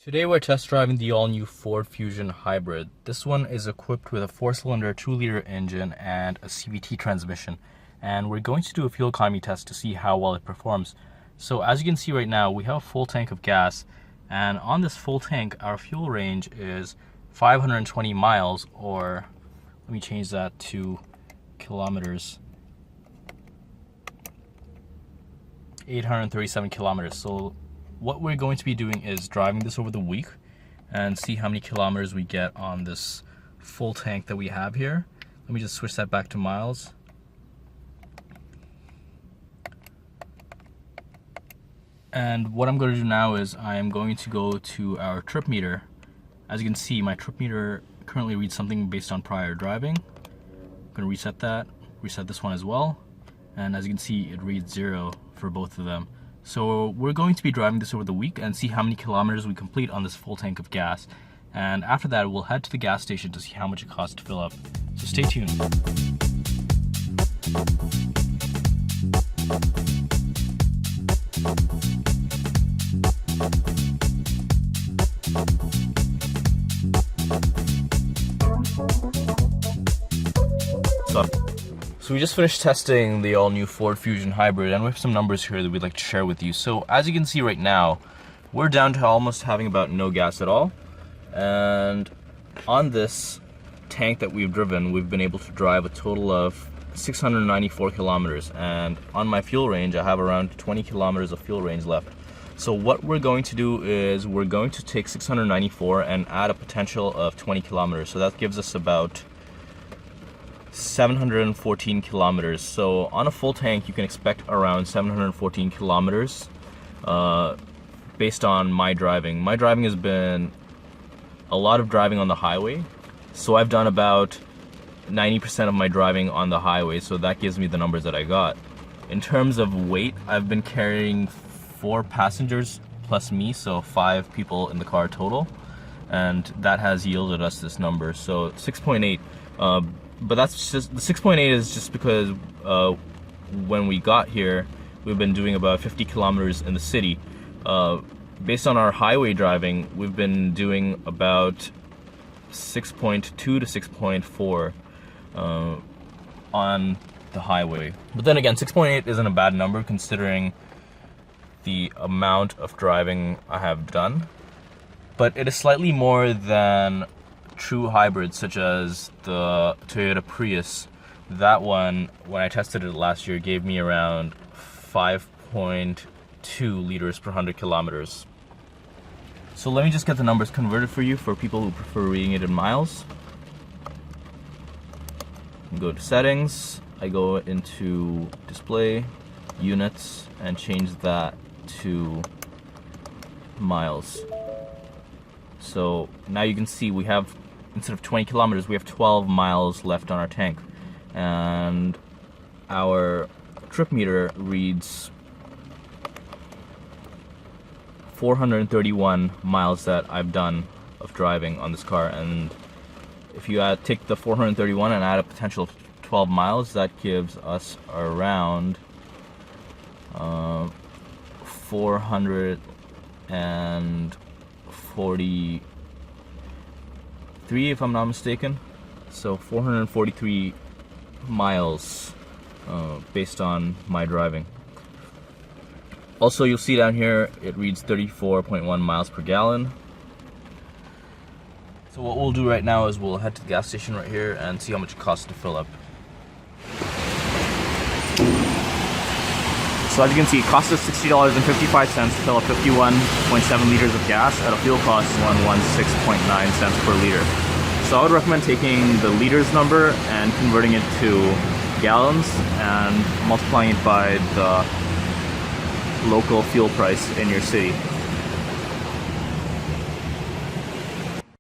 Today we're test driving the all-new Ford Fusion Hybrid. This one is equipped with a 4-cylinder 2-liter engine and a CVT transmission. And we're going to do a fuel economy test to see how well it performs. So as you can see right now, we have a full tank of gas. And on this full tank, our fuel range is 520 miles, or let me change that to kilometers. 837 kilometers. So what we're going to be doing is driving this over the week and see how many kilometers we get on this full tank that we have here. Let me just switch that back to miles. And what I'm going to do now is I'm going to go to our trip meter. As you can see, my trip meter currently reads something based on prior driving. I'm going to reset that, reset this one as well. And as you can see, it reads 0 for both of them. So we're going to be driving this over the week and see how many kilometers we complete on this full tank of gas. And after that, we'll head to the gas station to see how much it costs to fill up. So stay tuned. So we just finished testing the all-new Ford Fusion Hybrid, and we have some numbers here that we'd like to share with you. So as you can see right now, we're down to almost having about no gas at all. And on this tank that we've driven, we've been able to drive a total of 694 kilometers. And on my fuel range, I have around 20 kilometers of fuel range left. So what we're going to do is we're going to take 694 and add a potential of 20 kilometers. So that gives us about 714 kilometers. So on a full tank, you can expect around 714 kilometers based on my driving. My driving has been a lot of driving on the highway. So I've done about 90% of my driving on the highway. So that gives me the numbers that I got. In terms of weight, I've been carrying 4 passengers plus me, so 5 people in the car total. And that has yielded us this number. So 6.8. But that's just, the 6.8 is just because when we got here, we've been doing about 50 kilometers in the city. Based on our highway driving, we've been doing about 6.2 to 6.4 on the highway. But then again, 6.8 isn't a bad number considering the amount of driving I have done. But it is slightly more than true hybrids such as the Toyota Prius. That one, when I tested it last year, gave me around 5.2 liters per 100 kilometers. So let me just get the numbers converted for you for people who prefer reading it in miles. Go to settings, I go into display, units, and change that to miles. So now you can see we have, instead of 20 kilometers, we have 12 miles left on our tank. And our trip meter reads 431 miles that I've done of driving on this car. And if you take the 431 and add a potential of 12 miles, that gives us around 443, if I'm not mistaken. So 443 miles based on my driving. Also, you'll see down here it reads 34.1 miles per gallon. So what we'll do right now is we'll head to the gas station right here and see how much it costs to fill up. So as you can see, it costs us $60.55 to fill up 51.7 liters of gas at a fuel cost of 116.9 cents per liter. So I would recommend taking the liters number and converting it to gallons and multiplying it by the local fuel price in your city.